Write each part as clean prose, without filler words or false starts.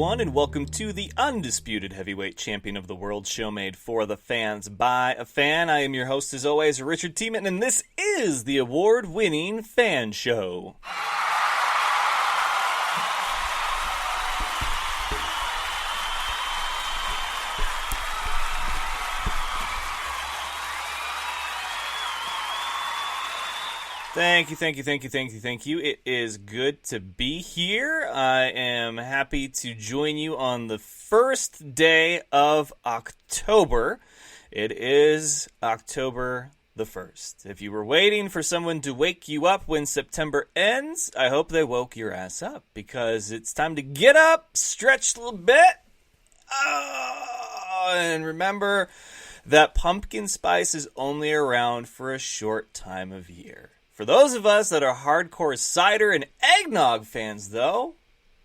everyone, and welcome to the undisputed heavyweight champion of the world show made for the fans by a fan. I am your host, as always, Richard Tiemann, and this is the award-winning Fan Show. Thank you. It is good to be here. I am happy to join you on the first day of October. It is October the 1st. If you were waiting for someone to wake you up when September ends, I hope they woke your ass up, because it's time to get up, stretch a little bit, and remember that pumpkin spice is only around for a short time of year. For those of us that are hardcore cider and eggnog fans, though,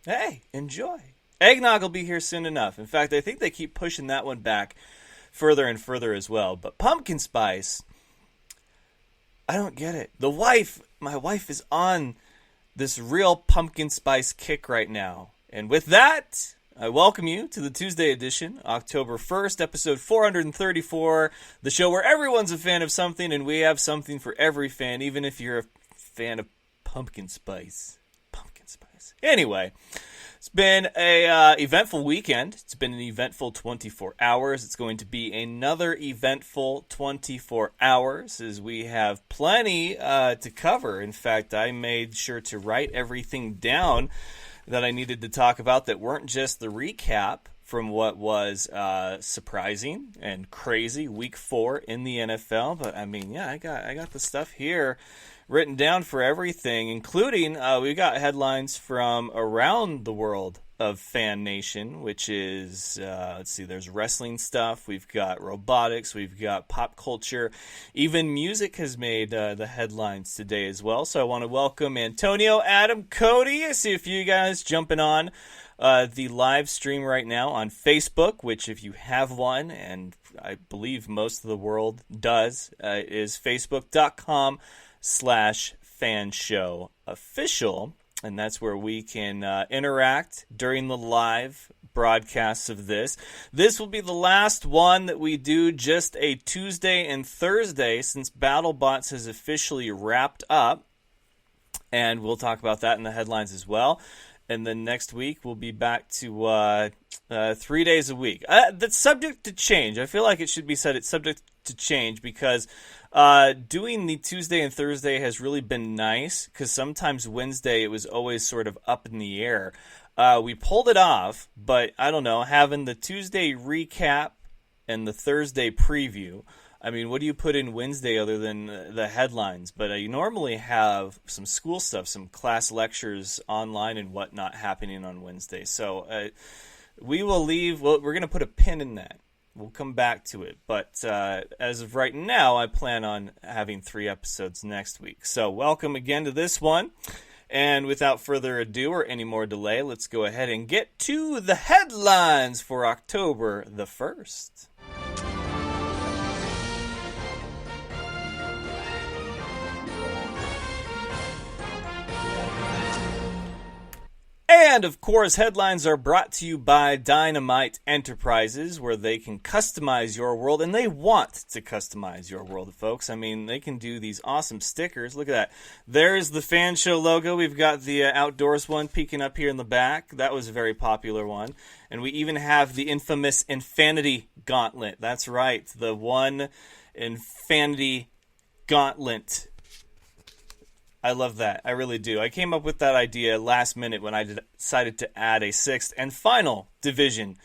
hey, enjoy. Eggnog will be here soon enough. In fact, I think they keep pushing that one back further and further as well. But pumpkin spice, I don't get it. My wife is on this real pumpkin spice kick right now. And with that, I welcome you to the Tuesday edition, October 1st, episode 434, the show where everyone's a fan of something, and we have something for every fan, even if you're a fan of pumpkin spice. Anyway, it's been a eventful weekend. It's been an eventful 24 hours. It's going to be another eventful 24 hours, as we have plenty to cover. In fact, I made sure to write everything down that I needed to talk about that weren't just the recap from what was surprising and crazy week 4 in the NFL. But I mean, yeah, I got the stuff here written down for everything, including we got headlines from around the world of Fan Nation, which is, let's see, there's wrestling stuff, we've got robotics, we've got pop culture, even music has made the headlines today as well. So I want to welcome Antonio, Adam, Cody. I see a few guys jumping on the live stream right now on Facebook, which if you have one, and I believe most of the world does, is facebook.com/fanshow official. And that's where we can interact during the live broadcasts of this. This will be the last one that we do just a Tuesday and Thursday, since BattleBots has officially wrapped up. And we'll talk about that in the headlines as well. And then next week we'll be back to 3 days a week. That's subject to change. I feel like it should be said it's subject to change, because doing the Tuesday and Thursday has really been nice, because sometimes Wednesday it was always sort of up in the air. We pulled it off, but I don't know, having the Tuesday recap and the Thursday preview, I mean, what do you put in Wednesday other than the headlines? But you normally have some school stuff, some class lectures online and whatnot happening on Wednesday. So we will leave, well, we're going to put a pin in that. We'll come back to it. But as of right now, I plan on having 3 episodes next week. So welcome again to this one. And without further ado or any more delay, let's go ahead and get to the headlines for October the 1st. And, of course, headlines are brought to you by Dynamite Enterprises, where they can customize your world, and they want to customize your world, folks. I mean, they can do these awesome stickers. Look at that. There's the Fan Show logo. We've got the outdoors one peeking up here in the back. That was a very popular one. And we even have the infamous Infinity Gauntlet. That's right, the one Infinity Gauntlet. I love that. I really do. I came up with that idea last minute when I decided to add a 6th and final division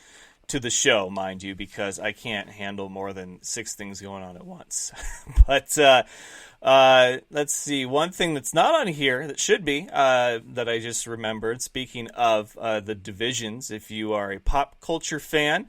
to the show, mind you, because I can't handle more than 6 things going on at once. But let's see. One thing that's not on here that should be, that I just remembered, speaking of the divisions, if you are a pop culture fan,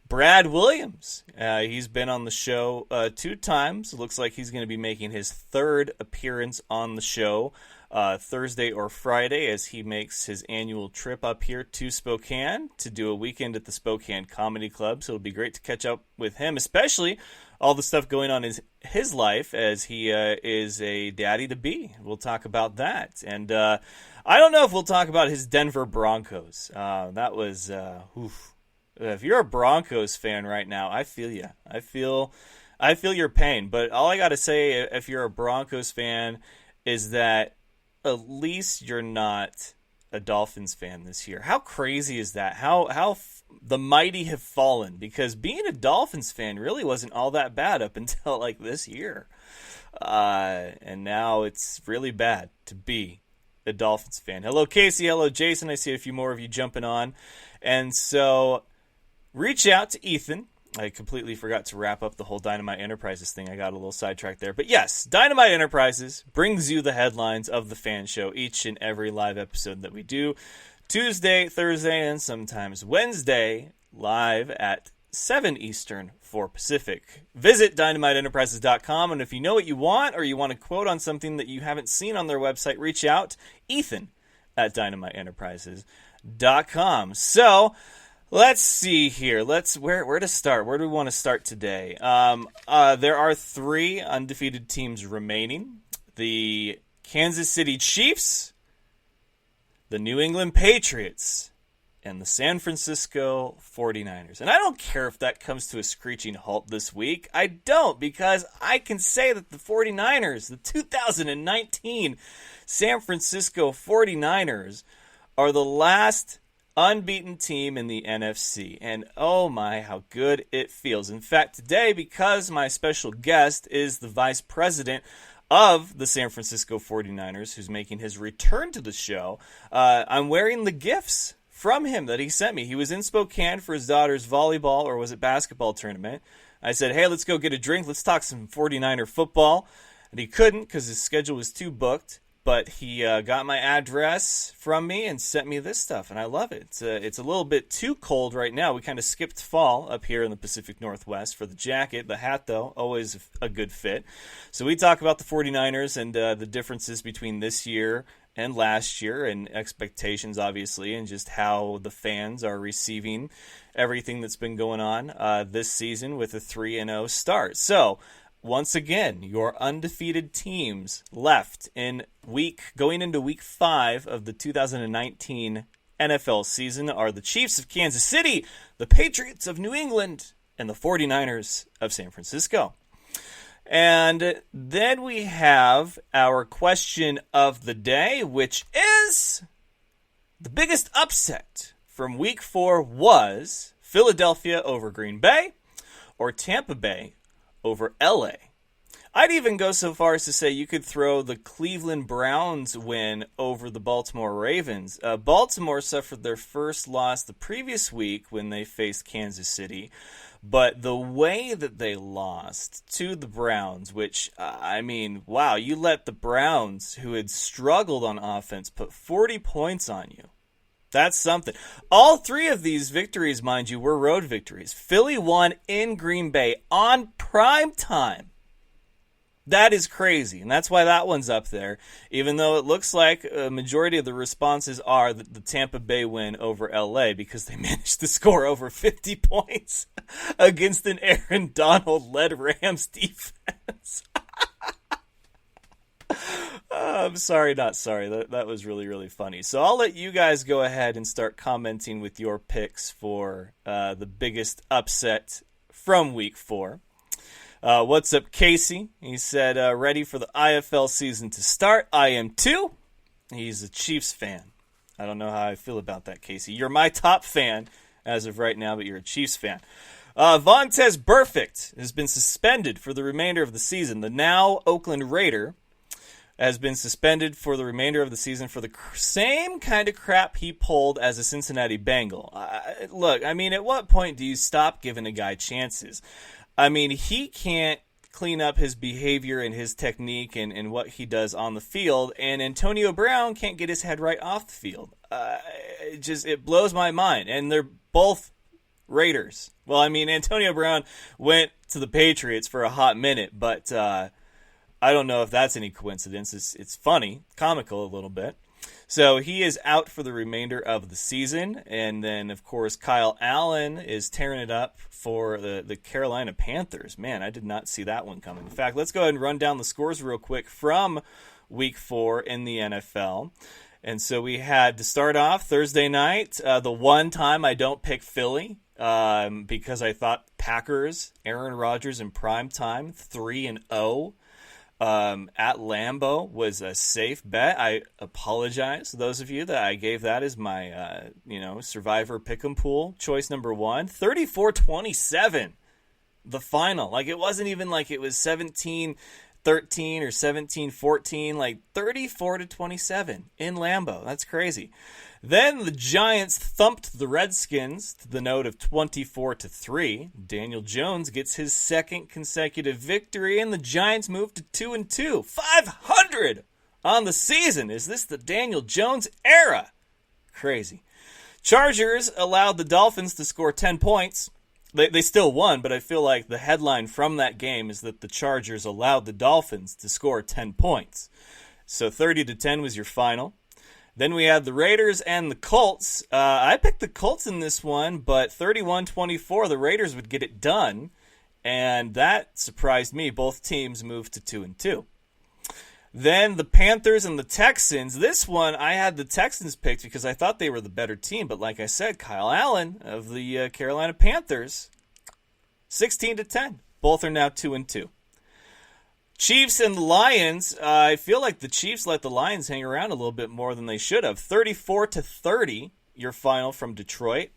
Brad Williams. He's been on the show 2 times. It looks like he's going to be making his 3rd appearance on the show Thursday or Friday, as he makes his annual trip up here to Spokane to do a weekend at the Spokane Comedy Club. So it'll be great to catch up with him, especially all the stuff going on in his life as he is a daddy-to-be. We'll talk about that. And I don't know if we'll talk about his Denver Broncos. That was, oof. If you're a Broncos fan right now, I feel you. I feel your pain. But all I got to say, if you're a Broncos fan, is that at least you're not a Dolphins fan this year. How crazy is that? How the mighty have fallen, because being a Dolphins fan really wasn't all that bad up until like this year. And now it's really bad to be a Dolphins fan. Hello, Casey. Hello, Jason. I see a few more of you jumping on. And so reach out to Ethan. I completely forgot to wrap up the whole Dynamite Enterprises thing. I got a little sidetracked there. But yes, Dynamite Enterprises brings you the headlines of the Fan Show each and every live episode that we do. Tuesday, Thursday, and sometimes Wednesday, live at 7 Eastern, 4 Pacific. Visit dynamiteenterprises.com, and if you know what you want or you want to quote on something that you haven't seen on their website, reach out, Ethan at dynamiteenterprises.com. So, let's see here. Where to start? Where do we want to start today? There are 3 undefeated teams remaining. The Kansas City Chiefs, the New England Patriots, and the San Francisco 49ers. And I don't care if that comes to a screeching halt this week. I don't, because I can say that the 49ers, the 2019 San Francisco 49ers, are the last unbeaten team in the NFC, and oh my, how good it feels. In fact, today, because my special guest is the vice president of the San Francisco 49ers, who's making his return to the show, I'm wearing the gifts from him that he sent me. He was in Spokane for his daughter's volleyball, or was it basketball tournament. I said, hey, let's go get a drink, let's talk some 49er football, and he couldn't because his schedule was too booked. But he got my address from me and sent me this stuff, and I love it. It's a little bit too cold right now. We kind of skipped fall up here in the Pacific Northwest for the jacket. The hat, though, always a good fit. So we talk about the 49ers and the differences between this year and last year, and expectations, obviously, and just how the fans are receiving everything that's been going on this season with a 3-0 start. So, once again, your undefeated teams left in going into week 5 of the 2019 NFL season are the Chiefs of Kansas City, the Patriots of New England, and the 49ers of San Francisco. And then we have our question of the day, which is the biggest upset from week 4 was Philadelphia over Green Bay or Tampa Bay over LA. I'd even go so far as to say you could throw the Cleveland Browns win over the Baltimore Ravens. Baltimore suffered their first loss the previous week when they faced Kansas City, but the way that they lost to the Browns, which, wow, you let the Browns, who had struggled on offense, put 40 points on you. That's something. All 3 of these victories, mind you, were road victories. Philly won in Green Bay on prime time. That is crazy, and that's why that one's up there, even though it looks like a majority of the responses are the Tampa Bay win over LA, because they managed to score over 50 points against an Aaron Donald-led Rams defense. I'm sorry, not sorry. That was really, really funny. So I'll let you guys go ahead and start commenting with your picks for the biggest upset from week 4. What's up, Casey? He said, ready for the IFL season to start. I am too. He's a Chiefs fan. I don't know how I feel about that, Casey. You're my top fan as of right now, but you're a Chiefs fan. Vontez Burfict has been suspended for the remainder of the season. The now Oakland Raider has been suspended for the remainder of the season for the same kind of crap he pulled as a Cincinnati Bengal. Look, at what point do you stop giving a guy chances? He can't clean up his behavior and his technique and what he does on the field, and Antonio Brown can't get his head right off the field. It blows my mind, and they're both Raiders. Well, Antonio Brown went to the Patriots for a hot minute, but I don't know if that's any coincidence. It's funny, comical a little bit. So he is out for the remainder of the season. And then, of course, Kyle Allen is tearing it up for the Carolina Panthers. Man, I did not see that one coming. In fact, let's go ahead and run down the scores real quick from Week 4 in the NFL. And so we had, to start off, Thursday night, the one time I don't pick Philly because I thought Packers, Aaron Rodgers in prime time, 3-0. At Lambeau was a safe bet. I apologize to those of you that I gave that as my, Survivor Pick'em pool choice number 1. 34-27, the final. Like, it wasn't even like it was 17-13 or 17-14. Like, 34-27 in Lambeau. That's crazy. Then the Giants thumped the Redskins to the note of 24-3. Daniel Jones gets his second consecutive victory, and the Giants move to 2-2. 500 on the season. Is this the Daniel Jones era? Crazy. Chargers allowed the Dolphins to score 10 points. They still won, but I feel like the headline from that game is that the Chargers allowed the Dolphins to score 10 points. So 30-10 was your final. Then we had the Raiders and the Colts. I picked the Colts in this one, but 31-24, the Raiders would get it done, and that surprised me. Both teams moved to 2-2. Then the Panthers and the Texans. This one, I had the Texans picked because I thought they were the better team, but like I said, Kyle Allen of the Carolina Panthers, 16-10. Both are now 2-2. Chiefs and the Lions, I feel like the Chiefs let the Lions hang around a little bit more than they should have. 34-30, your final from Detroit.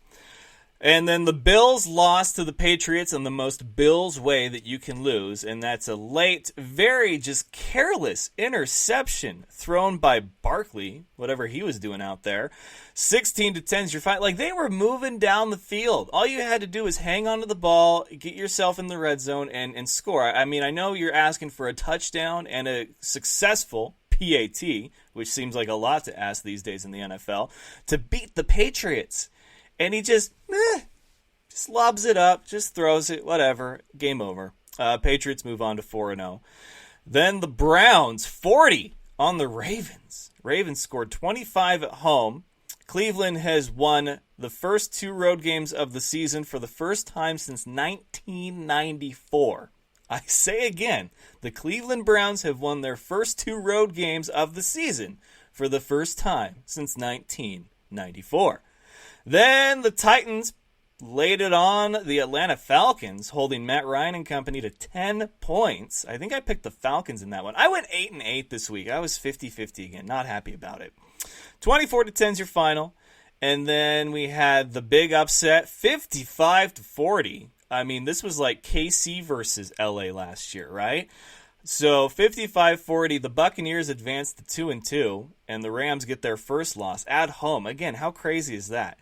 And then the Bills lost to the Patriots in the most Bills way that you can lose, and that's a late, very just careless interception thrown by Barkley, whatever he was doing out there. 16-10 is your final. Like, they were moving down the field. All you had to do was hang on to the ball, get yourself in the red zone, and score. I mean, I know you're asking for a touchdown and a successful PAT, which seems like a lot to ask these days in the NFL, to beat the Patriots. And he just lobs it up, just throws it, whatever, game over. Patriots move on to 4-0. Then the Browns, 40 on the Ravens. Ravens scored 25 at home. Cleveland has won the first 2 road games of the season for the first time since 1994. I say again, the Cleveland Browns have won their first 2 road games of the season for the first time since 1994. Then the Titans laid it on the Atlanta Falcons, holding Matt Ryan and company to 10 points. I think I picked the Falcons in that one. I went 8-8 this week. I was 50-50 again. Not happy about it. 24-10 is your final. And then we had the big upset, 55-40. I mean, this was like KC versus LA last year, right? So 55-40, the Buccaneers advance to 2-2, and the Rams get their first loss at home. Again, how crazy is that?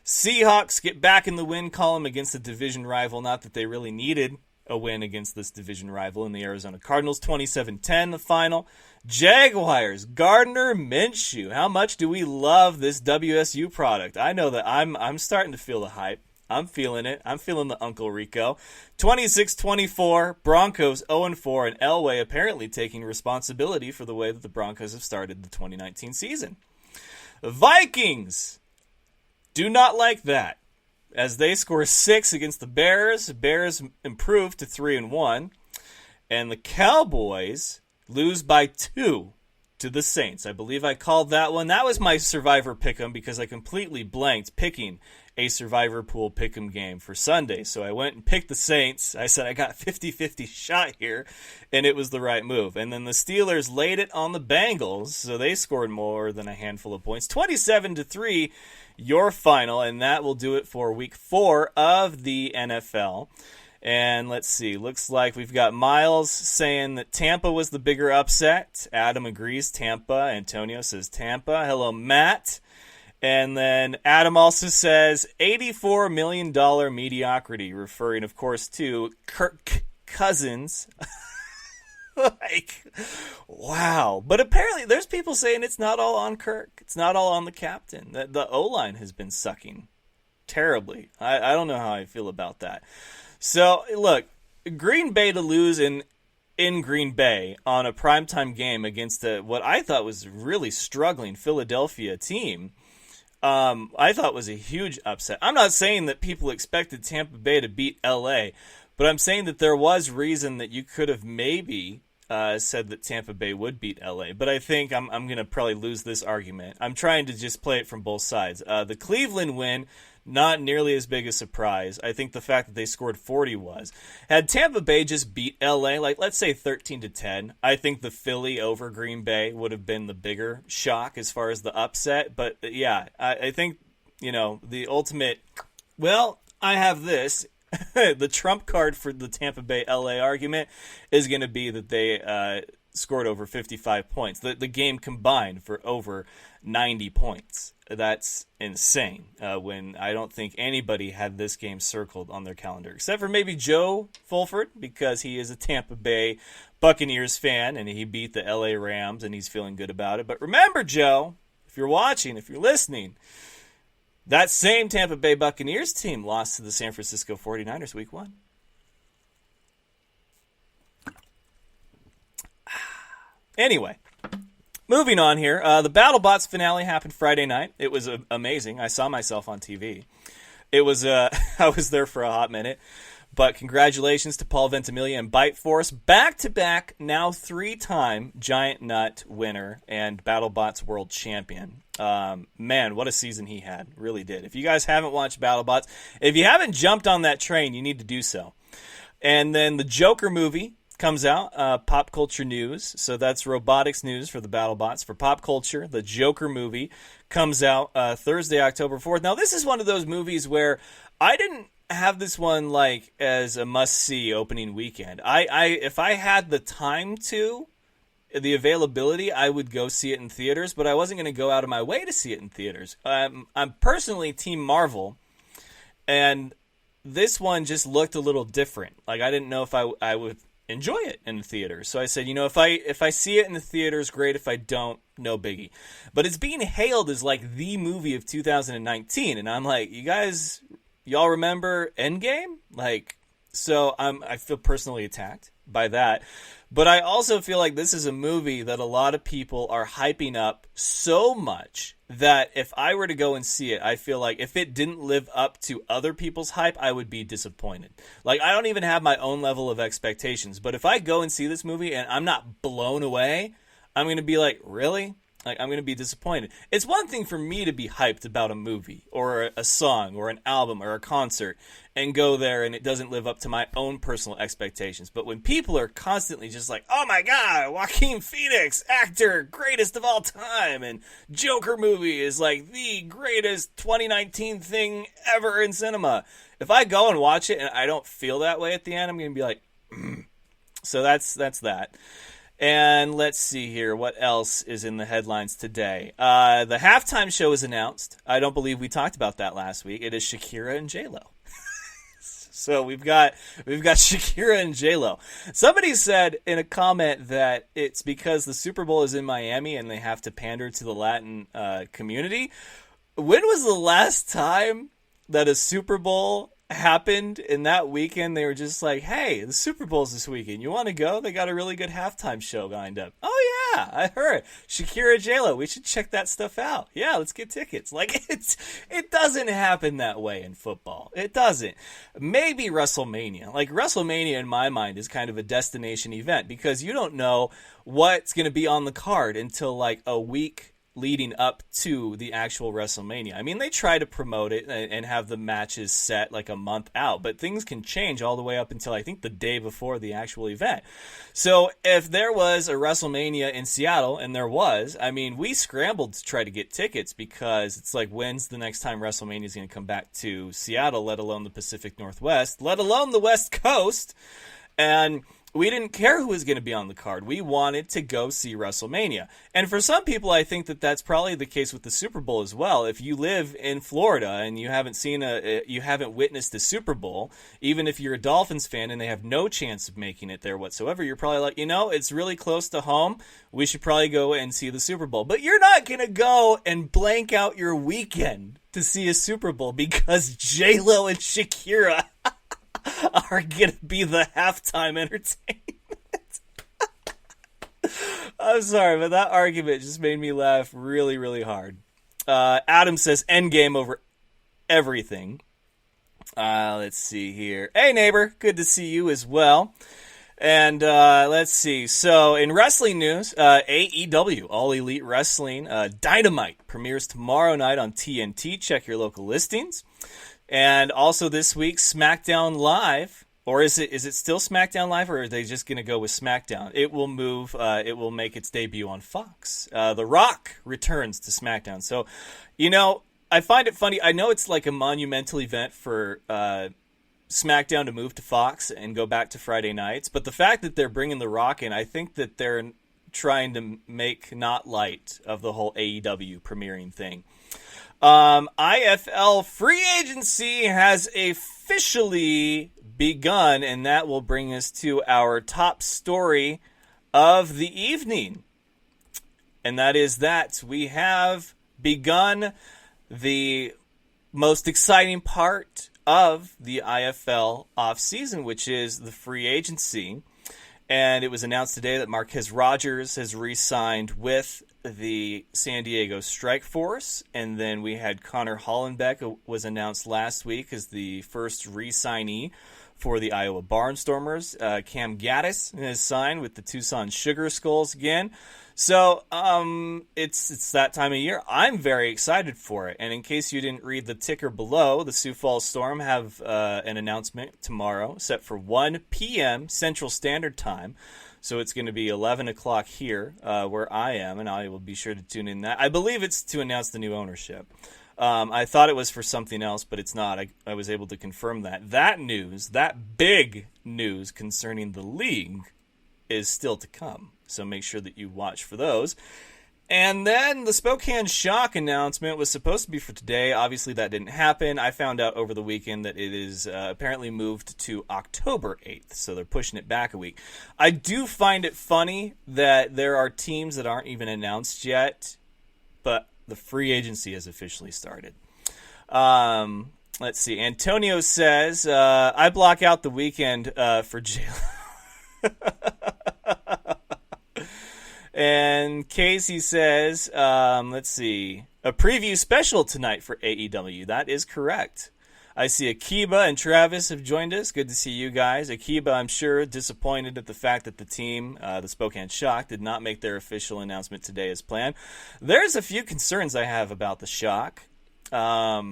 Seahawks get back in the win column against the division rival. Not that they really needed a win against this division rival in the Arizona Cardinals. 27-10, the final. Jaguars, Gardner Minshew. How much do we love this WSU product? I know that I'm starting to feel the hype. I'm feeling it. I'm feeling the Uncle Rico. 26-24, Broncos 0-4, and Elway apparently taking responsibility for the way that the Broncos have started the 2019 season. Vikings do not like that, as they score 6 against the Bears. Bears improve to 3-1, and the Cowboys lose by 2 to the Saints. I believe I called that one. That was my Survivor Pick'em because I completely blanked picking a Survivor Pool Pick'em game for Sunday. So I went and picked the Saints. I said I got 50-50 shot here, and it was the right move. And then the Steelers laid it on the Bengals, so they scored more than a handful of points. 27-3, your final, and that will do it for Week 4 of the NFL. And let's see, looks like we've got Miles saying that Tampa was the bigger upset. Adam agrees, Tampa. Antonio says Tampa. Hello, Matt. And then Adam also says $84 million mediocrity, referring, of course, to Kirk Cousins. Like, wow. But apparently there's people saying it's not all on Kirk. It's not all on the captain. The O-line has been sucking terribly. I don't know how I feel about that. So, look, Green Bay to lose, and in Green Bay on a primetime game against what I thought was really struggling Philadelphia team, I thought was a huge upset. I'm not saying that people expected Tampa Bay to beat LA, but I'm saying that there was reason that you could have maybe said that Tampa Bay would beat LA. But I think I'm going to probably lose this argument. I'm trying to just play it from both sides. The Cleveland win, not nearly as big a surprise. I think the fact that they scored 40 was. Had Tampa Bay just beat LA, like let's say 13-10, I think the Philly over Green Bay would have been the bigger shock as far as the upset. But yeah, I think, the ultimate, well, I have this. The trump card for the Tampa Bay LA argument is going to be that they scored over 55 points. The game combined for over 90 points. That's insane. When I don't think anybody had this game circled on their calendar, except for maybe Joe Fulford, because he is a Tampa Bay Buccaneers fan and he beat the LA Rams and he's feeling good about it. But remember, Joe, if you're watching, if you're listening, that same Tampa Bay Buccaneers team lost to the San Francisco 49ers week 1. Anyway, moving on here. The BattleBots finale happened Friday night. It was amazing. I saw myself on TV. It was I was there for a hot minute. But congratulations to Paul Ventimiglia and Bite Force, back-to-back, now 3-time Giant Nut winner and BattleBots world champion. Man, what a season he had. Really did. If you guys haven't watched BattleBots, if you haven't jumped on that train, you need to do so. And then the Joker movie comes out, pop culture news. So that's robotics news for the BattleBots. For pop culture, the Joker movie comes out Thursday, October 4th. Now, this is one of those movies where I didn't have this one like as a must-see opening weekend. If I had the time to, the availability, I would go see it in theaters, but I wasn't going to go out of my way to see it in theaters. I'm personally Team Marvel, and this one just looked a little different. Like, I didn't know if I would enjoy it in the theaters. So I said, if I see it in the theaters, great. If I don't, no biggie. But it's being hailed as like the movie of 2019, and I'm like, y'all remember Endgame? So I feel personally attacked by that. But I also feel like this is a movie that a lot of people are hyping up so much that if I were to go and see it, I feel like if it didn't live up to other people's hype, I would be disappointed. Like, I don't even have my own level of expectations. But if I go and see this movie and I'm not blown away, I'm going to be like, really? Like, I'm going to be disappointed. It's one thing for me to be hyped about a movie or a song or an album or a concert and go there and it doesn't live up to my own personal expectations. But when people are constantly just like, oh my God, Joaquin Phoenix, actor, greatest of all time, and Joker movie is like the greatest 2019 thing ever in cinema. If I go and watch it and I don't feel that way at the end, I'm going to be like, So that's that. And let's see here. What else is in the headlines today? The halftime show is announced. I don't believe we talked about that last week. It is Shakira and J-Lo. So we've got Shakira and J-Lo. Somebody said in a comment that it's because the Super Bowl is in Miami and they have to pander to the Latin community. When was the last time that a Super Bowl happened in that weekend? They were just like, hey, the Super Bowl's this weekend. You want to go? They got a really good halftime show lined up. Oh, yeah, I heard. Shakira, J-Lo. We should check that stuff out. Yeah, let's get tickets. Like, it doesn't happen that way in football. It doesn't. Maybe WrestleMania. Like, WrestleMania, in my mind, is kind of a destination event because you don't know what's going to be on the card until, like, a week leading up to the actual WrestleMania. I mean, they try to promote it and have the matches set like a month out, but things can change all the way up until I think the day before the actual event. So if there was a WrestleMania in Seattle, and there was, I mean, we scrambled to try to get tickets because it's like, when's the next time WrestleMania is going to come back to Seattle, let alone the Pacific Northwest, let alone the West Coast? And we didn't care who was going to be on the card. We wanted to go see WrestleMania. And for some people, I think that that's probably the case with the Super Bowl as well. If you live in Florida and you haven't witnessed the Super Bowl, even if you're a Dolphins fan and they have no chance of making it there whatsoever, you're probably like, it's really close to home. We should probably go and see the Super Bowl. But you're not going to go and blank out your weekend to see a Super Bowl because J-Lo and Shakira are going to be the halftime entertainment. I'm sorry, but that argument just made me laugh really, really hard. Adam says endgame over everything. Let's see here. Hey, neighbor. Good to see you as well. And let's see. So, in wrestling news, AEW, All Elite Wrestling, Dynamite premieres tomorrow night on TNT. Check your local listings. And also this week, SmackDown Live. Or is it still SmackDown Live, or are they just going to go with SmackDown? It will move. It will make its debut on Fox. The Rock returns to SmackDown. So, I find it funny. I know it's like a monumental event for SmackDown to move to Fox and go back to Friday nights. But the fact that they're bringing The Rock in, I think that they're trying to make not light of the whole AEW premiering thing. IFL free agency has officially begun, and that will bring us to our top story of the evening. And that is that we have begun the most exciting part of the IFL offseason, which is the free agency. And it was announced today that Marquez Rogers has re-signed with the San Diego Strike Force. And then we had Connor Hollenbeck was announced last week as the first re-signee for the Iowa Barnstormers. Cam Gaddis has signed with the Tucson Sugar Skulls again. So it's that time of year. I'm very excited for it. And in case you didn't read the ticker below, the Sioux Falls Storm have an announcement tomorrow set for 1 p.m. Central Standard Time. So it's going to be 11 o'clock here where I am, and I will be sure to tune in that. I believe it's to announce the new ownership. I thought it was for something else, but it's not. I was able to confirm that. That news, that big news concerning the league is still to come. So make sure that you watch for those. And then the Spokane Shock announcement was supposed to be for today. Obviously, that didn't happen. I found out over the weekend that it is apparently moved to October 8th, so they're pushing it back a week. I do find it funny that there are teams that aren't even announced yet, but the free agency has officially started. Let's see. Antonio says, I block out the weekend for jail. And Casey says, let's see, a preview special tonight for AEW. That is correct. I see Akiba and Travis have joined us. Good to see you guys. Akiba, I'm sure, disappointed at the fact that the team, the Spokane Shock, did not make their official announcement today as planned. There's a few concerns I have about the Shock, but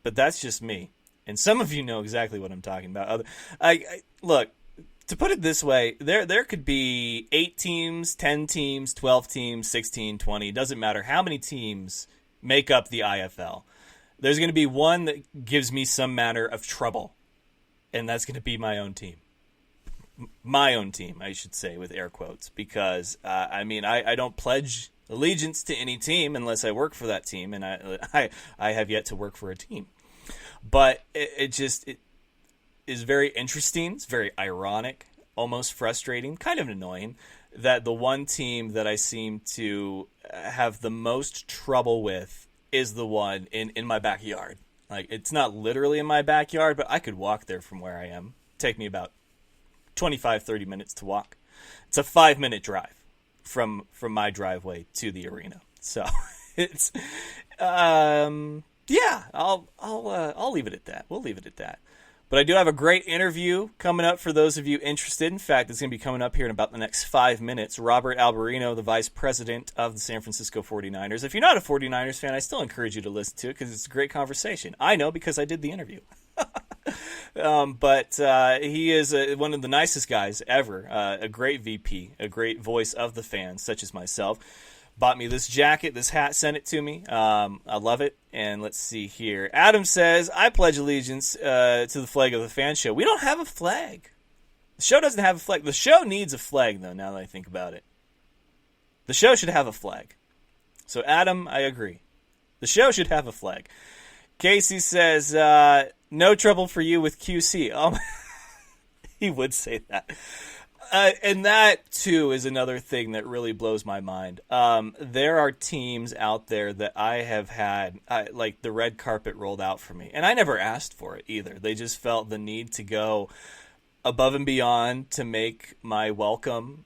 that's just me. And some of you know exactly what I'm talking about. Look, to put it this way, there could be 8 teams, 10 teams, 12 teams, 16, 20. It doesn't matter how many teams make up the IFL. There's going to be one that gives me some manner of trouble, and that's going to be my own team. My own team, I should say, with air quotes, because, I don't pledge allegiance to any team unless I work for that team, and I have yet to work for a team. But it is very interesting. It's very ironic, almost frustrating, kind of annoying that the one team that I seem to have the most trouble with is the one in my backyard. Like, it's not literally in my backyard, but I could walk there from where I am. Take me about 25, 30 minutes to walk. It's a 5-minute drive from my driveway to the arena. So it's yeah, I'll leave it at that. We'll leave it at that. But I do have a great interview coming up for those of you interested. In fact, it's going to be coming up here in about the next 5 minutes. Robert Alberino, the vice president of the San Francisco 49ers. If you're not a 49ers fan, I still encourage you to listen to it because it's a great conversation. I know because I did the interview. But he is one of the nicest guys ever, a great VP, a great voice of the fans, such as myself. Bought me this jacket, this hat, sent it to me. I love it. And let's see here. Adam says, I pledge allegiance to the flag of the fan show. We don't have a flag. The show doesn't have a flag. The show needs a flag, though, now that I think about it. The show should have a flag. So, Adam, I agree. The show should have a flag. Casey says, no trouble for you with QC. Oh, he would say that. And that, too, is another thing that really blows my mind. There are teams out there that I have had, like, the red carpet rolled out for me. And I never asked for it, either. They just felt the need to go above and beyond to make my welcome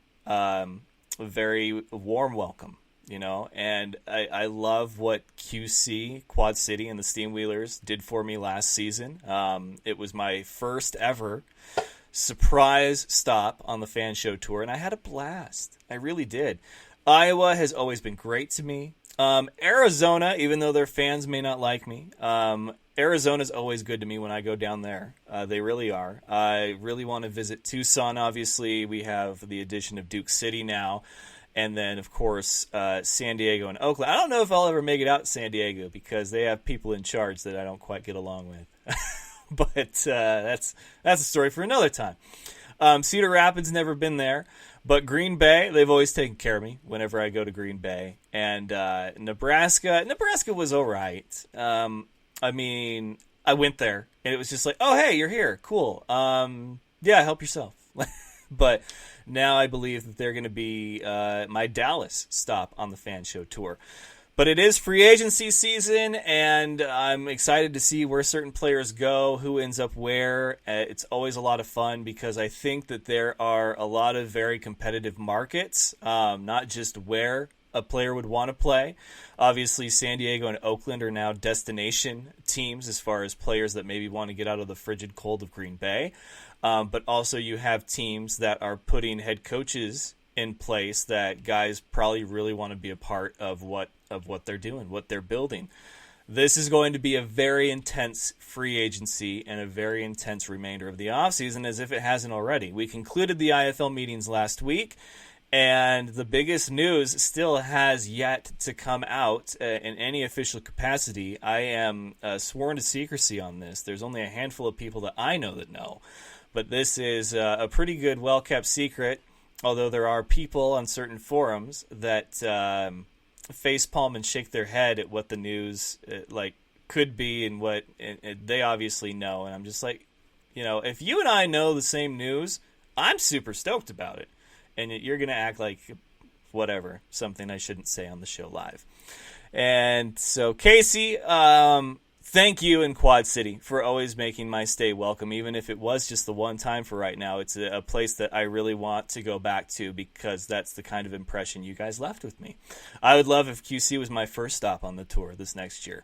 very warm welcome. And I love what QC, Quad City, and the Steamwheelers did for me last season. It was my first ever surprise stop on the Fan Show Tour, and I had a blast. I really did. Iowa has always been great to me. Arizona, even though their fans may not like me, Arizona's always good to me when I go down there. They really are. I really want to visit Tucson, obviously. We have the addition of Duke City now. And then, of course, San Diego and Oakland. I don't know if I'll ever make it out to San Diego because they have people in charge that I don't quite get along with. But that's a story for another time. Cedar Rapids, never been there. But Green Bay, they've always taken care of me whenever I go to Green Bay. And Nebraska was all right. I mean, I went there, and it was just like, oh, hey, you're here. Cool. Yeah, help yourself. But now I believe that they're going to be my Dallas stop on the Fan Show Tour. But it is free agency season, and I'm excited to see where certain players go, who ends up where. It's always a lot of fun because I think that there are a lot of very competitive markets, not just where a player would want to play. Obviously, San Diego and Oakland are now destination teams as far as players that maybe want to get out of the frigid cold of Green Bay. But also you have teams that are putting head coaches in place that guys probably really want to be a part of what they're doing, what they're building. This is going to be a very intense free agency and a very intense remainder of the offseason, as if it hasn't already. We concluded the IFL meetings last week, and the biggest news still has yet to come out in any official capacity. I am sworn to secrecy on this. There's only a handful of people that I know that know. But this is a pretty good, well-kept secret, although there are people on certain forums that facepalm and shake their head at what the news could be and what they obviously know. And I'm just like, if you and I know the same news, I'm super stoked about it. And you're going to act like whatever, something I shouldn't say on the show live. And so, Casey, thank you in Quad City for always making my stay welcome, even if it was just the one time for right now. It's a place that I really want to go back to because that's the kind of impression you guys left with me. I would love if QC was my first stop on the tour this next year.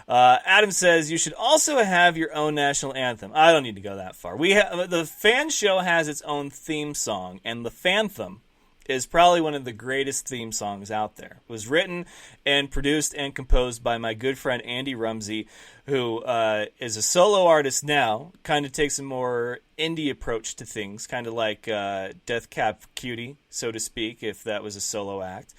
Adam says, you should also have your own national anthem. I don't need to go that far. The Fan Show has its own theme song, and the Fanthem is probably one of the greatest theme songs out there. It was written and produced and composed by my good friend Andy Rumsey, who is a solo artist now, kind of takes a more indie approach to things, kind of like Death Cab for Cutie, so to speak, if that was a solo act.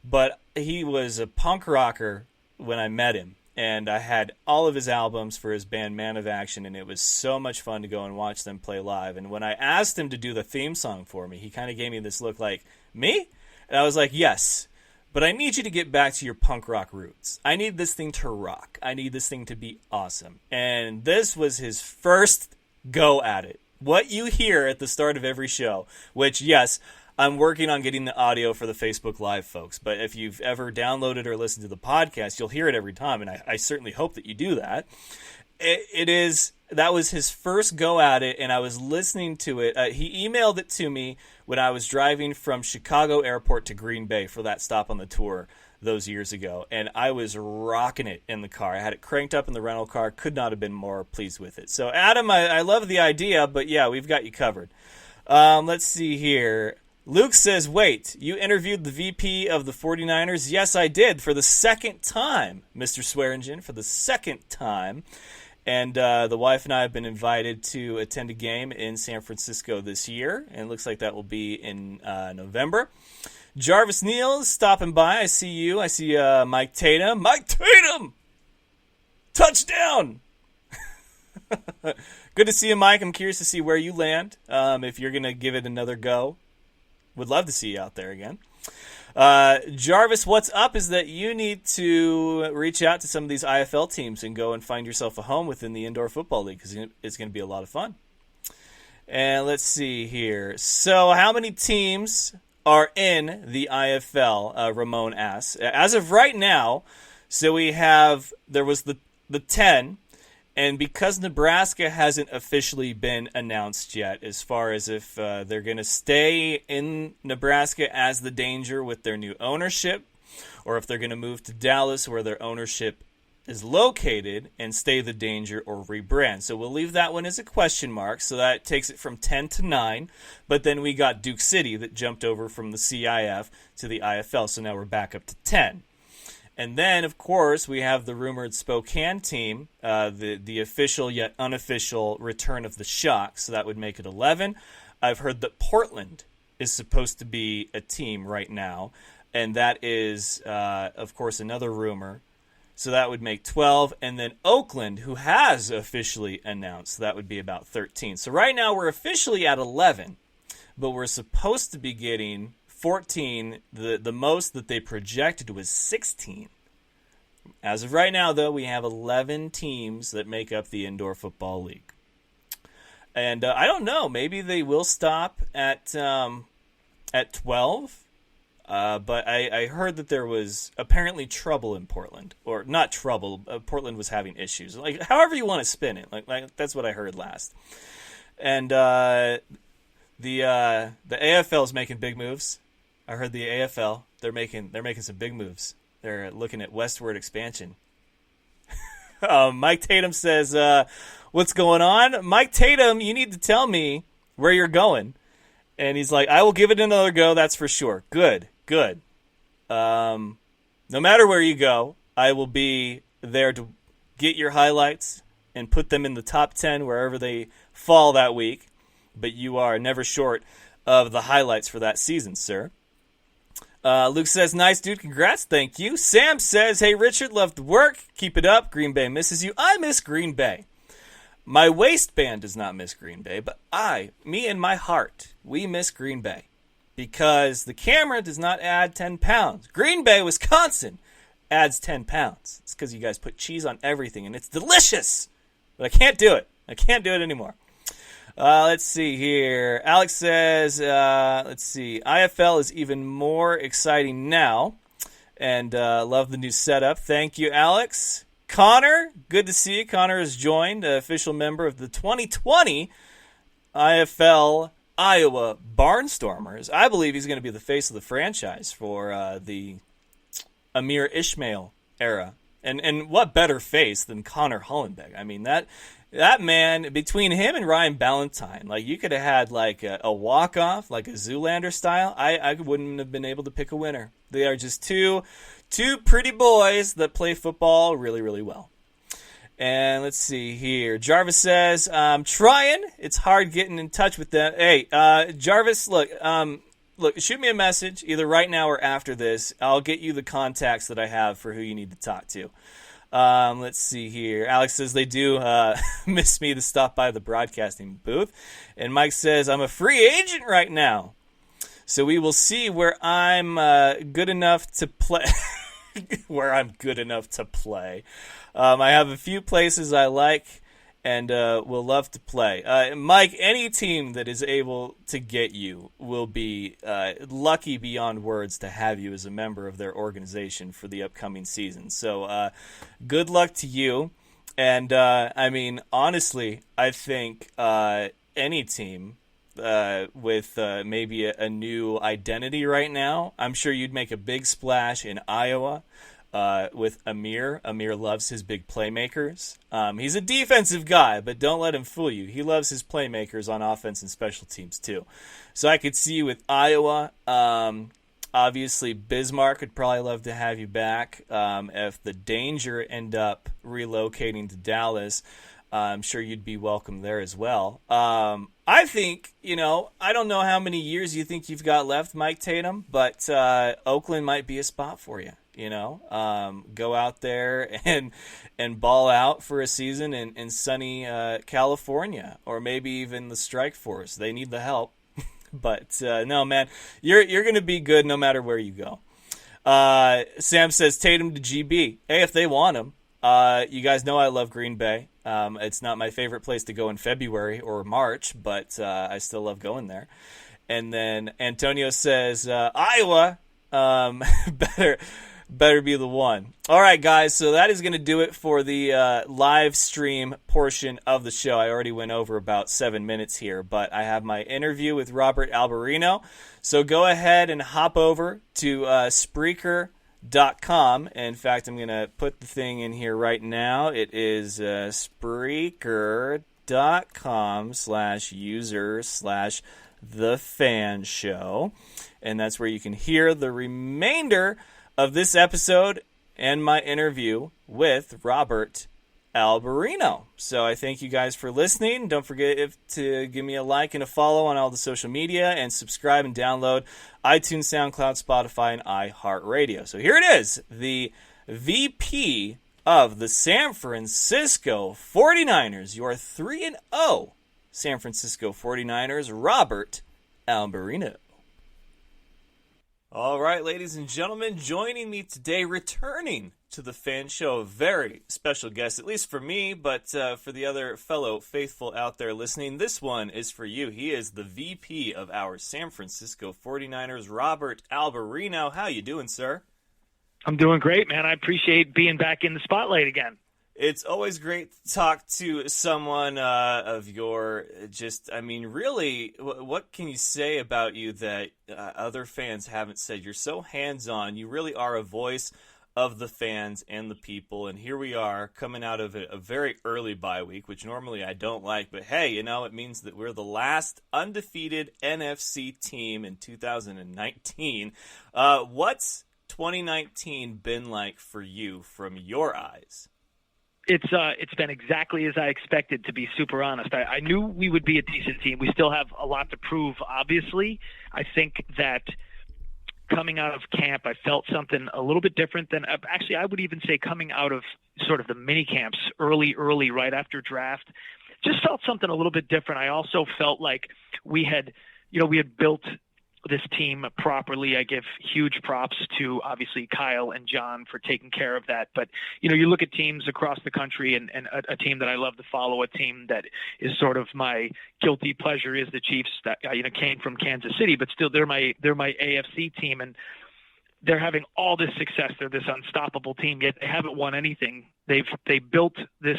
But he was a punk rocker when I met him, and I had all of his albums for his band Man of Action, and it was so much fun to go and watch them play live. And when I asked him to do the theme song for me, he kind of gave me this look like, me? And I was like, yes, but I need you to get back to your punk rock roots. I need this thing to rock. I need this thing to be awesome. And this was his first go at it. What you hear at the start of every show, which, yes, I'm working on getting the audio for the Facebook Live, folks. But if you've ever downloaded or listened to the podcast, you'll hear it every time, and I certainly hope that you do that. That was his first go at it, and I was listening to it. He emailed it to me when I was driving from Chicago Airport to Green Bay for that stop on the tour those years ago, and I was rocking it in the car. I had it cranked up in the rental car. Could not have been more pleased with it. So, Adam, I love the idea, but yeah, we've got you covered. Let's see here. Luke says, wait, you interviewed the VP of the 49ers? Yes, I did, for the second time, Mr. Swearingen, for the second time. And the wife and I have been invited to attend a game in San Francisco this year, and it looks like that will be in November. Jarvis Neal stopping by. I see you. I see Mike Tatum. Mike Tatum! Touchdown! Good to see you, Mike. I'm curious to see where you land, if you're going to give it another go. Would love to see you out there again. Jarvis, what's up is that you need to reach out to some of these IFL teams and go and find yourself a home within the Indoor Football League because it's going to be a lot of fun. And let's see here. So how many teams are in the IFL, Ramon asks. As of right now, so there was the 10, And because Nebraska hasn't officially been announced yet, as far as if they're going to stay in Nebraska as the Danger with their new ownership, or if they're going to move to Dallas where their ownership is located and stay the Danger or rebrand. So we'll leave that one as a question mark. So that takes it from 10 to 9. But then we got Duke City that jumped over from the CIF to the IFL. So now we're back up to 10. And then, of course, we have the rumored Spokane team, the official yet unofficial return of the Shock. So that would make it 11. I've heard that Portland is supposed to be a team right now. And that is, of course, another rumor. So that would make 12. And then Oakland, who has officially announced, that would be about 13. So right now we're officially at 11. But we're supposed to be getting 14. The most that they projected was 16. As of right now, though, we have 11 teams that make up the Indoor Football League. And I don't know. Maybe they will stop at 12. But I heard that there was apparently trouble in Portland. Or not trouble. Portland was having issues. Like, however you want to spin it. Like that's what I heard last. And the AFL is making big moves. I heard the AFL, they're making some big moves. They're looking at westward expansion. Mike Tatum says, what's going on? Mike Tatum, you need to tell me where you're going. And he's like, I will give it another go, that's for sure. Good. No matter where you go, I will be there to get your highlights and put them in the top 10 wherever they fall that week. But you are never short of the highlights for that season, sir. Luke says, nice, dude. Congrats. Thank you. Sam says, hey, Richard, love the work. Keep it up. Green Bay misses you. I miss Green Bay. My waistband does not miss Green Bay, but me and my heart, we miss Green Bay because the camera does not add 10 pounds. Green Bay, Wisconsin adds 10 pounds. It's because you guys put cheese on everything, and it's delicious. But I can't do it. I can't do it anymore. Let's see here. Alex says, let's see. IFL is even more exciting now. And love the new setup. Thank you, Alex. Connor, good to see you. Connor has joined, official member of the 2020 IFL Iowa Barnstormers. I believe he's going to be the face of the franchise for the Amir Ishmael era. And what better face than Connor Hollenbeck? I mean, that man, between him and Ryan Ballantyne, like you could have had like a walk-off, like a Zoolander style. I wouldn't have been able to pick a winner. They are just two pretty boys that play football really, really well. And let's see here. Jarvis says, I'm trying. It's hard getting in touch with them. Hey, Jarvis, look, shoot me a message either right now or after this. I'll get you the contacts that I have for who you need to talk to. Let's see here. Alex says they do miss me to stop by the broadcasting booth. And Mike says, I'm a free agent right now. So we will see where I'm good enough to play. Where I'm good enough to play. I have a few places I like and will love to play. Mike, any team that is able to get you will be lucky beyond words to have you as a member of their organization for the upcoming season. So good luck to you. And, I mean, honestly, I think any team with maybe a new identity right now, I'm sure you'd make a big splash in Iowa. With Amir. Amir loves his big playmakers. He's a defensive guy, but don't let him fool you. He loves his playmakers on offense and special teams too. So I could see you with Iowa. Obviously, Bismarck would probably love to have you back. If the Danger end up relocating to Dallas, I'm sure you'd be welcome there as well. I think, I don't know how many years you think you've got left, Mike Tatum, but Oakland might be a spot for you. Go out there and ball out for a season in sunny California, or maybe even the Strike Force. They need the help. But no, man, you're going to be good no matter where you go. Sam says Tatum to GB. Hey, if they want him. You guys know I love Green Bay. It's not my favorite place to go in February or March, but I still love going there. And then Antonio says Iowa better Better be the one. All right, guys, so that is going to do it for the live stream portion of the show. I already went over about 7 minutes here, but I have my interview with Robert Alberino. So go ahead and hop over to Spreaker.com. In fact, I'm going to put the thing in here right now. It is Spreaker.com/user/The.F.A.N Show. And that's where you can hear the remainder of this episode and my interview with Robert Alberino. So I thank you guys for listening. Don't forget to give me a like and a follow on all the social media, and subscribe and download iTunes, SoundCloud, Spotify, and iHeartRadio. So here it is, the VP of the San Francisco 49ers, your 3-0 San Francisco 49ers, Robert Alberino. All right, ladies and gentlemen, joining me today, returning to the Fan Show, a very special guest, at least for me, but for the other fellow faithful out there listening, this one is for you. He is the VP of our San Francisco 49ers, Robert Alberino. How you doing, sir? I'm doing great, man. I appreciate being back in the spotlight again. It's always great to talk to someone of your really, what can you say about you that other fans haven't said? You're so hands-on. You really are a voice of the fans and the people. And here we are coming out of a very early bye week, which normally I don't like. But hey, it means that we're the last undefeated NFC team in 2019. What's 2019 been like for you from your eyes? It's been exactly as I expected, to be super honest. I knew we would be a decent team. We still have a lot to prove, obviously. I think that coming out of camp, I felt something a little bit different than actually I would even say coming out of sort of the mini camps early, right after draft. Just felt something a little bit different. I also felt like we had built this team properly. I give huge props to obviously Kyle and John for taking care of that. But, you look at teams across the country and a team that I love to follow, a team that is sort of my guilty pleasure is the Chiefs that, came from Kansas City, but still they're my AFC team, and they're having all this success. They're this unstoppable team, yet they haven't won anything. They built this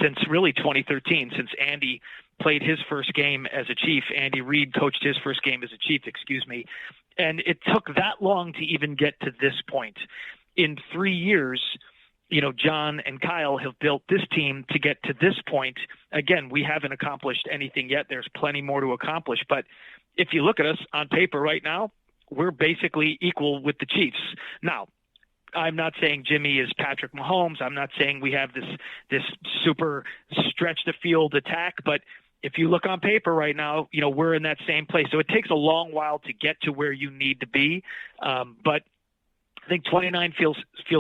since really 2013, since Andy played his first game as a Chief. Andy Reid coached his first game as a Chief, and it took that long to even get to this point. In 3 years, John and Kyle have built this team to get to this point. Again, we haven't accomplished anything yet. There's plenty more to accomplish. But if you look at us on paper right now, we're basically equal with the Chiefs. Now, I'm not saying Jimmy is Patrick Mahomes. I'm not saying we have this super stretch the field attack, but if you look on paper right now, we're in that same place. So it takes a long while to get to where you need to be. But I think 29 feels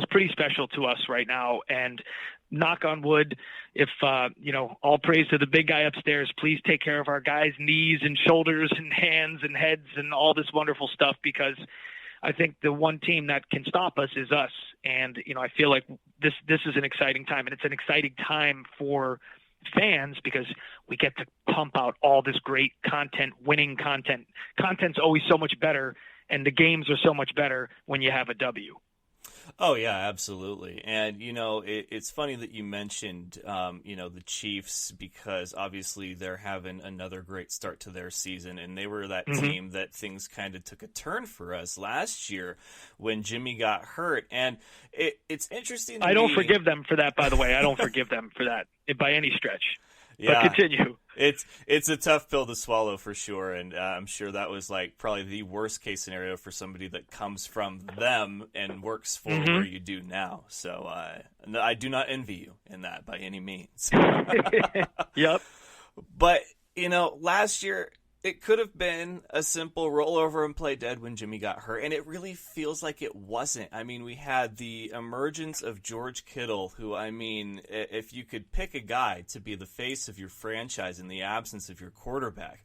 pretty special to us right now. And knock on wood, if, all praise to the big guy upstairs, please take care of our guys' knees and shoulders and hands and heads and all this wonderful stuff, because I think the one team that can stop us is us. And, I feel like this is an exciting time, and it's an exciting time for fans because we get to pump out all this great content, winning content. Content's always so much better, and the games are so much better when you have a W. Oh, yeah, absolutely. And, it's funny that you mentioned, the Chiefs, because obviously they're having another great start to their season. And they were that team that things kind of took a turn for us last year when Jimmy got hurt. And it's interesting. I don't forgive them for that, by the way. I don't forgive them for that by any stretch. Yeah. But continue. It's a tough pill to swallow for sure, and I'm sure that was probably the worst case scenario for somebody that comes from them and works for where you do now. So I do not envy you in that by any means. Yep. But last year it could have been a simple roll over and play dead when Jimmy got hurt, and it really feels like it wasn't. I mean, we had the emergence of George Kittle, who, if you could pick a guy to be the face of your franchise in the absence of your quarterback,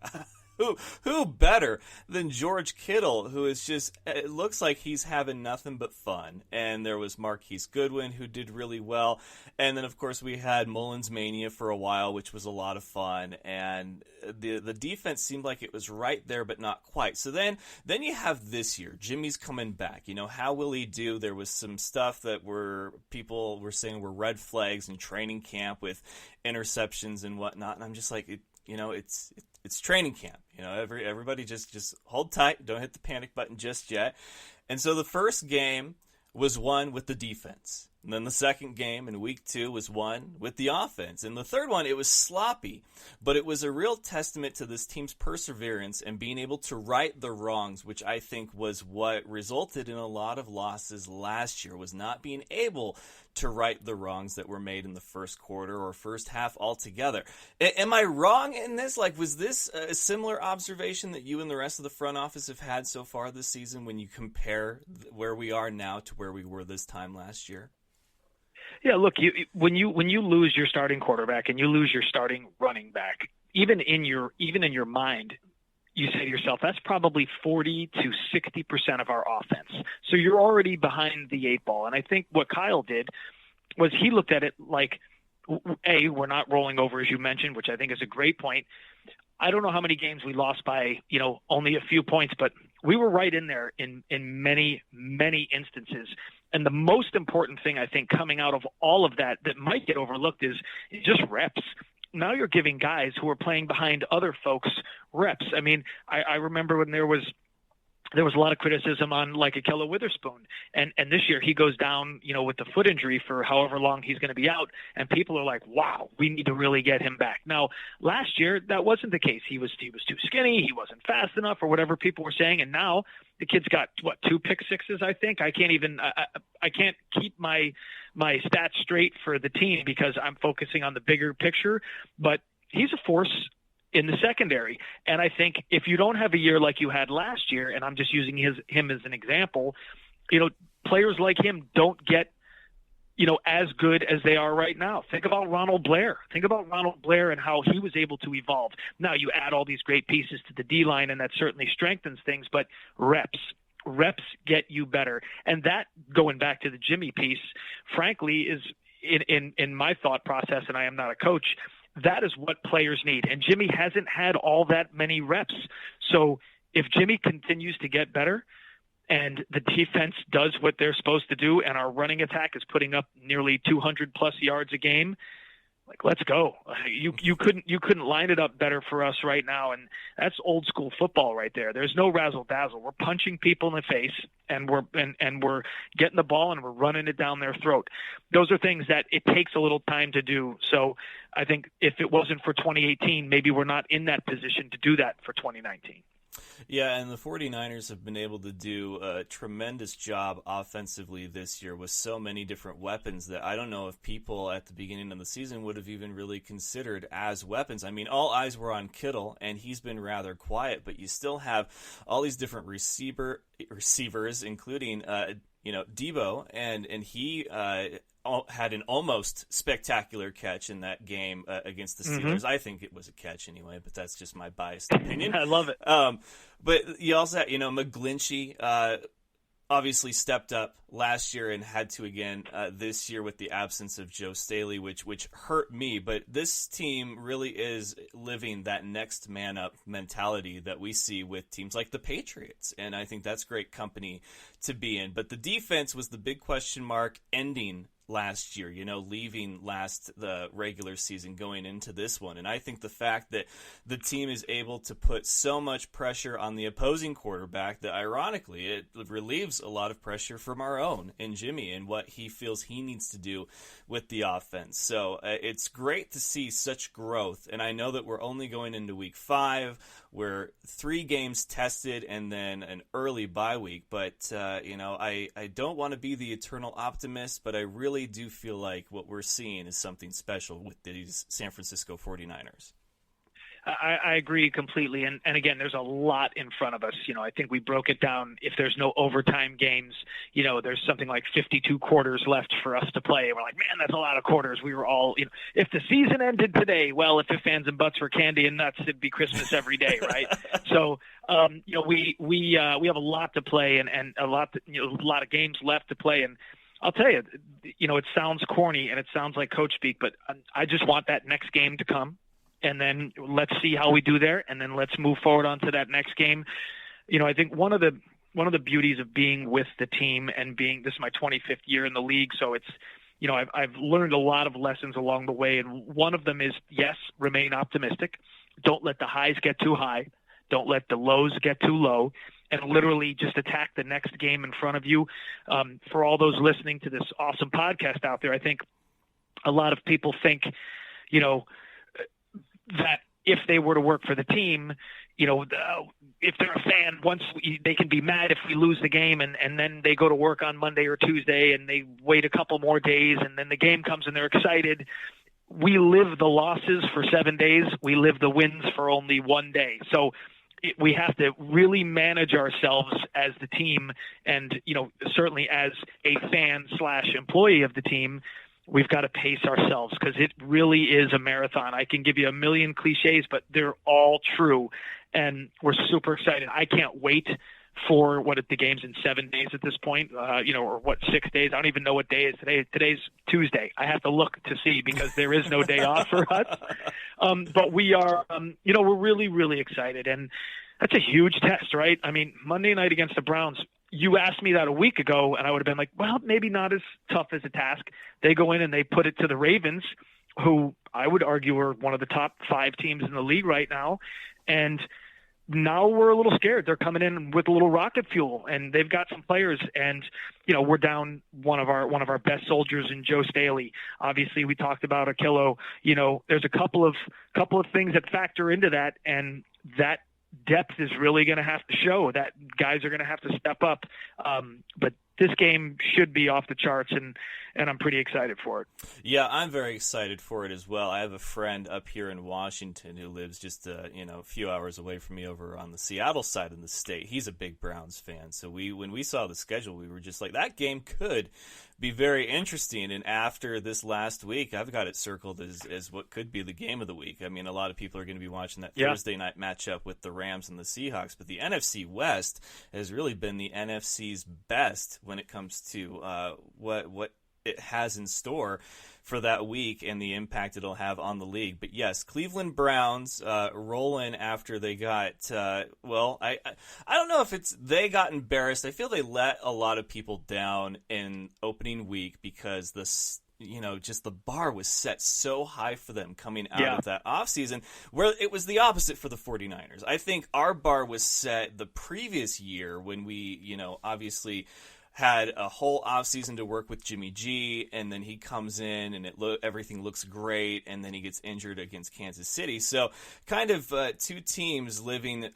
who better than George Kittle, who is just, it looks like he's having nothing but fun. And there was Marquise Goodwin, who did really well. And then, of course, we had Mullins Mania for a while, which was a lot of fun. And the defense seemed like it was right there, but not quite. So then you have this year. Jimmy's coming back. How will he do? There was some stuff that people were saying were red flags in training camp with interceptions and whatnot. And I'm just like, it's training camp. Everybody just hold tight. Don't hit the panic button just yet. And so the first game was won with the defense. And then the second game in week 2 was won with the offense. And the third one, it was sloppy, but it was a real testament to this team's perseverance and being able to right the wrongs, which I think was what resulted in a lot of losses last year, was not being able to right the wrongs that were made in the first quarter or first half altogether. Am I wrong in this? Was this a similar observation that you and the rest of the front office have had so far this season when you compare where we are now to where we were this time last year? Yeah, look, when you lose your starting quarterback and you lose your starting running back, even in your mind, you say to yourself, that's probably 40 to 60% of our offense. So you're already behind the 8 ball. And I think what Kyle did was he looked at it like, A, we're not rolling over, as you mentioned, which I think is a great point. I don't know how many games we lost by, only a few points, but we were right in there in many, many instances. And the most important thing, I think, coming out of all of that might get overlooked is just reps. Now you're giving guys who are playing behind other folks reps. I mean, I remember when there was a lot of criticism on Akella Witherspoon. And this year he goes down, with the foot injury for however long he's going to be out. And people are like, wow, we need to really get him back. Now, last year, that wasn't the case. He was too skinny. He wasn't fast enough or whatever people were saying. And now the kid's got, 2 pick sixes, I think. I can't keep my stats straight for the team because I'm focusing on the bigger picture. But he's a force in the secondary. And I think if you don't have a year like you had last year, and I'm just using him as an example, players like him don't get, as good as they are right now. Think about Ronald Blair. Think about Ronald Blair and how he was able to evolve. Now you add all these great pieces to the D-line, and that certainly strengthens things, but reps get you better. And that, going back to the Jimmy piece, frankly, is in my thought process, and I am not a coach, that is what players need. And Jimmy hasn't had all that many reps. So if Jimmy continues to get better and the defense does what they're supposed to do and our running attack is putting up nearly 200 plus yards a game, let's go. You couldn't line it up better for us right now. And that's old school football right there. There's no razzle dazzle. We're punching people in the face and we're getting the ball and we're running it down their throat. Those are things that it takes a little time to do. So I think if it wasn't for 2018, maybe we're not in that position to do that for 2019. Yeah, and the 49ers have been able to do a tremendous job offensively this year with so many different weapons that I don't know if people at the beginning of the season would have even really considered as weapons. I mean, all eyes were on Kittle, and he's been rather quiet, but you still have all these different receivers, including Debo, and he had an almost spectacular catch in that game against the Steelers. Mm-hmm. I think it was a catch anyway, but that's just my biased opinion. I love it. But you also had, McGlinchey obviously stepped up last year and had to again this year with the absence of Joe Staley, which hurt me. But this team really is living that next man up mentality that we see with teams like the Patriots, and I think that's great company to be in. But the defense was the big question mark ending last year, leaving the regular season going into this one. And I think the fact that the team is able to put so much pressure on the opposing quarterback that ironically it relieves a lot of pressure from our own in Jimmy and what he feels he needs to do with the offense. So it's great to see such growth. And I know that we're only going into week 5. We're 3 games tested and then an early bye week. But, I don't want to be the eternal optimist, but I really do feel like what we're seeing is something special with these San Francisco 49ers. I agree completely. And again, there's a lot in front of us. I think we broke it down. If there's no overtime games, there's something like 52 quarters left for us to play. And we're like, man, that's a lot of quarters. We were all, if the season ended today, well, if fans and butts were candy and nuts, it'd be Christmas every day, right? So, we have a lot to play and a lot of games left to play. And I'll tell you, it sounds corny and it sounds like coach speak, but I just want that next game to come. And then let's see how we do there, and then let's move forward on to that next game. I think one of the beauties of being with the team and this is my 25th year in the league, so it's I've learned a lot of lessons along the way, and one of them is, yes, remain optimistic. Don't let the highs get too high. Don't let the lows get too low, and literally just attack the next game in front of you. For all those listening to this awesome podcast out there, I think a lot of people think, that if they were to work for the team, if they're a fan, they can be mad if we lose the game, and then they go to work on Monday or Tuesday and they wait a couple more days, and then the game comes and they're excited. We live the losses for 7 days. We live the wins for only 1 day. So we have to really manage ourselves as the team, and certainly as a fan/employee of the team. We've got to pace ourselves because it really is a marathon. I can give you a million cliches, but they're all true. And we're super excited. I can't wait for the game's in 7 days at this point, or 6 days. I don't even know what day it is today. Today's Tuesday. I have to look to see because there is no day off for us. But we are, we're really, really excited. And that's a huge test, right? I mean, Monday night against the Browns, you asked me that a week ago, and I would have been like, well, maybe not as tough as a task. They go in and they put it to the Ravens, who I would argue are one of the top 5 teams in the league right now. And now we're a little scared. They're coming in with a little rocket fuel, and they've got some players. And we're down one of our best soldiers in Joe Staley. Obviously, we talked about Akilo. There's a couple of things that factor into that, and that depth is really going to have to show. That guys are going to have to step up. But this game should be off the charts, and I'm pretty excited for it. Yeah, I'm very excited for it as well. I have a friend up here in Washington who lives just a few hours away from me over on the Seattle side of the state. He's a big Browns fan, so when we saw the schedule, we were just like, that game could be very interesting. And after this last week, I've got it circled as what could be the game of the week. I mean, a lot of people are going to be watching that Thursday night matchup with the Rams and the Seahawks, but the NFC West has really been the NFC's best when it comes to what it has in store for that week and the impact it'll have on the league. But yes, Cleveland Browns rolling after they got I don't know if it's they got embarrassed. I feel they let a lot of people down in opening week because just the bar was set so high for them coming out of that offseason, where it was the opposite for the 49ers. I think our bar was set the previous year when we, obviously had a whole offseason to work with Jimmy G, and then he comes in and everything looks great, and then he gets injured against Kansas City. So kind of two teams living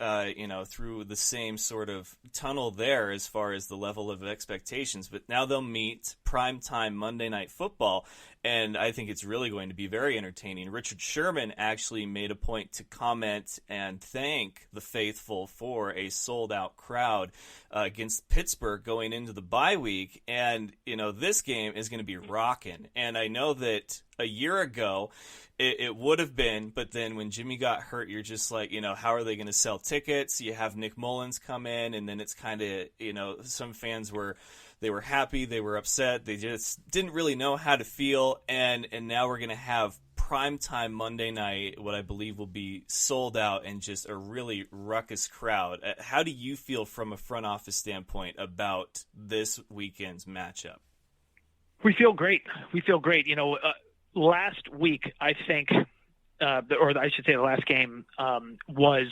through the same sort of tunnel there as far as the level of expectations. But now they'll meet primetime Monday Night Football, and I think it's really going to be very entertaining. Richard Sherman actually made a point to comment and thank the faithful for a sold-out crowd against Pittsburgh going into the bye week. And, this game is going to be rocking. And I know that a year ago it would have been, but then when Jimmy got hurt, you're just like, how are they going to sell tickets? You have Nick Mullins come in, and then it's kind of, some fans were happy, they were upset, they just didn't really know how to feel, and now we're going to have primetime Monday night, what I believe will be sold out and just a really ruckus crowd. How do you feel from a front office standpoint about this weekend's matchup? We feel great. Last week, I think, or I should say the last game was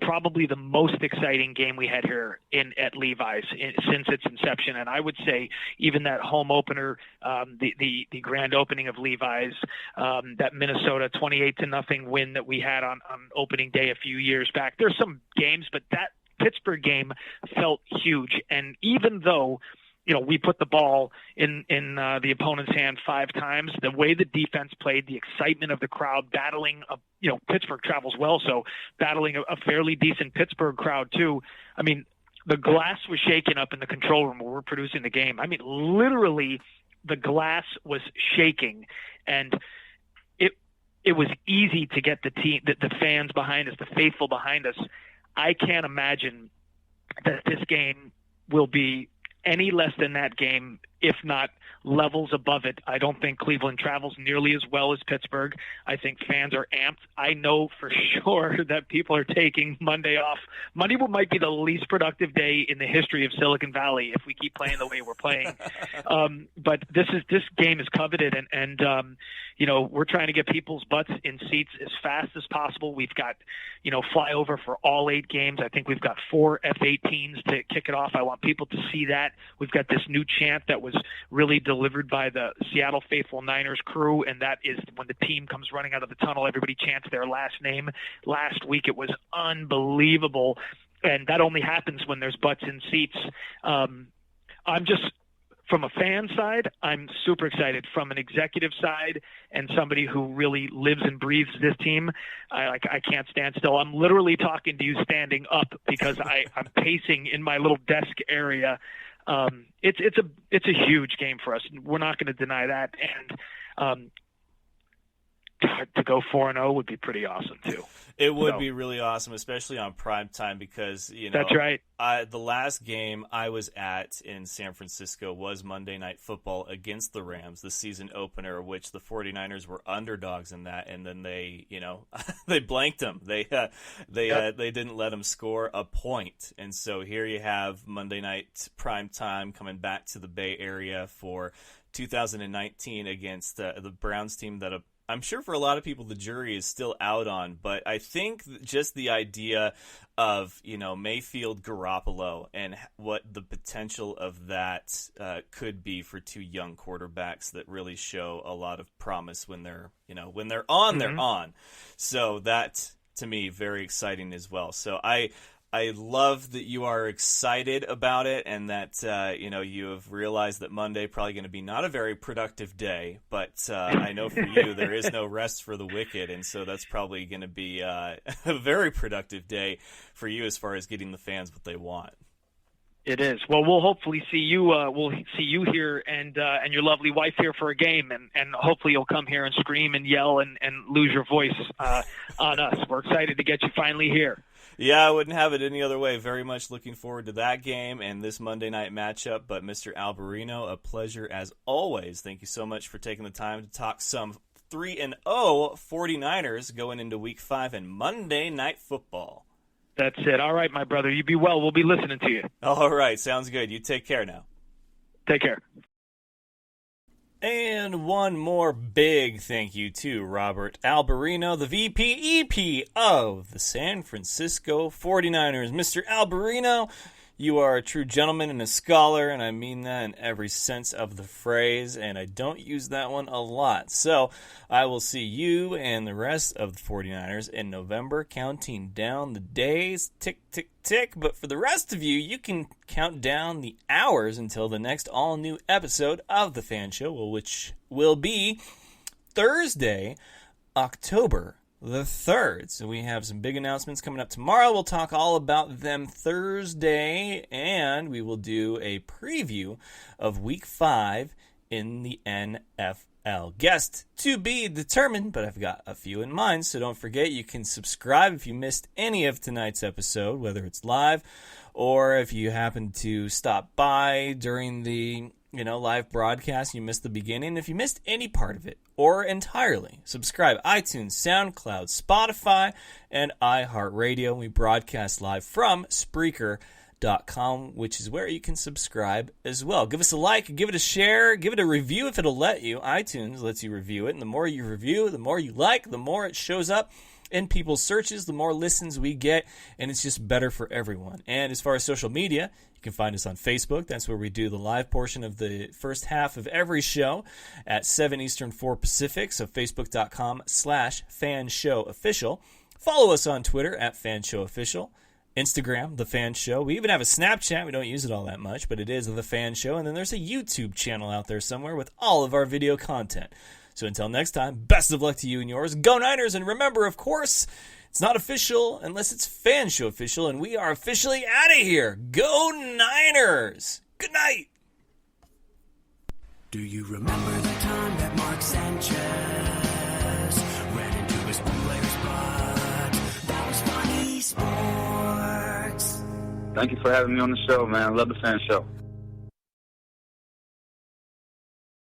probably the most exciting game we had here at Levi's since its inception. And I would say even that home opener, the grand opening of Levi's, that Minnesota 28-0 win that we had on opening day a few years back. There's some games, but that Pittsburgh game felt huge. And even though we put the ball in the opponent's hand 5 times. The way the defense played, the excitement of the crowd, battling Pittsburgh travels well, so battling a fairly decent Pittsburgh crowd too. I mean, the glass was shaking up in the control room where we're producing the game. I mean, literally, the glass was shaking, and it was easy to get the fans behind us, the faithful behind us. I can't imagine that this game will be any less than that game, if not levels above it. I don't think Cleveland travels nearly as well as Pittsburgh. I think fans are amped. I know for sure that people are taking Monday off. Monday might be the least productive day in the history of Silicon Valley if we keep playing the way we're playing. But this game is coveted, and we're trying to get people's butts in seats as fast as possible. We've got flyover for all 8 games. I think we've got 4 F-18s to kick it off. I want people to see that. We've got this new chant that was really delivered by the Seattle Faithful Niners crew, and that is when the team comes running out of the tunnel, everybody chants their last name. Last week it was unbelievable, and that only happens when there's butts in seats. I'm just, from a fan side, I'm super excited. From an executive side and somebody who really lives and breathes this team, I can't stand still. I'm literally talking to you standing up because I'm pacing in my little desk area. It's a huge game for us. We're not going to deny that, and to go 4-0 would be pretty awesome too. It would be really awesome, especially on prime time, because that's right. The last game I was at in San Francisco was Monday Night Football against the Rams, the season opener, which the 49ers were underdogs in that, and then they they blanked them. They didn't let them score a point, and so here you have Monday night prime time coming back to the Bay Area for 2019 against the Browns team that I'm sure for a lot of people the jury is still out on, but I think just the idea of, Mayfield, Garoppolo, and what the potential of that could be for 2 young quarterbacks that really show a lot of promise when they're on, they're on. So that, to me, very exciting as well. So I love that you are excited about it, and that you have realized that Monday probably going to be not a very productive day. But I know for you there is no rest for the wicked, and so that's probably going to be a very productive day for you as far as getting the fans what they want. It is. Well, we'll hopefully see you. We'll see you here and your lovely wife here for a game, and hopefully you'll come here and scream and yell and lose your voice on us. We're excited to get you finally here. Yeah, I wouldn't have it any other way. Very much looking forward to that game and this Monday night matchup. But Mr. Alberino, a pleasure as always. Thank you so much for taking the time to talk some 3-0 49ers going into Week 5 and Monday Night Football. That's it. All right, my brother. You be well. We'll be listening to you. All right. Sounds good. You take care now. Take care. And one more big thank you to Robert Alberino, the VP EP of the San Francisco 49ers. Mr. Alberino, you are a true gentleman and a scholar, and I mean that in every sense of the phrase, and I don't use that one a lot. So I will see you and the rest of the 49ers in November, counting down the days, tick, tick, tick. But for the rest of you, you can count down the hours until the next all-new episode of The Fan Show, which will be Thursday, October the 3rd. So we have some big announcements coming up tomorrow. We'll talk all about them Thursday, and we will do a preview of Week 5 in the NFL. Guest to be determined, but I've got a few in mind, so don't forget you can subscribe if you missed any of tonight's episode, whether it's live or if you happen to stop by during the live broadcast, you missed the beginning. If you missed any part of it or entirely, subscribe iTunes, SoundCloud, Spotify, and iHeartRadio. We broadcast live from Spreaker.com, which is where you can subscribe as well. Give us a like, give it a share, give it a review if it'll let you. iTunes lets you review it, and the more you review, the more you like, the more it shows up in people's searches, the more listens we get, and it's just better for everyone. And as far as social media, you can find us on Facebook. That's where we do the live portion of the first half of every show at 7 Eastern, 4 Pacific, so facebook.com/fanshowofficial. Follow us on Twitter at fanshowofficial. Instagram, The Fan Show. We even have a Snapchat. We don't use it all that much, but it is The Fan Show. And then there's a YouTube channel out there somewhere with all of our video content. So until next time, best of luck to you and yours. Go Niners! And remember, of course, it's not official unless it's Fan Show official, and we are officially out of here. Go Niners! Good night! Do you remember the time that Mark Sanchez ran into his own player's butt? That was funny sports. Thank you for having me on the show, man. I love the Fan Show.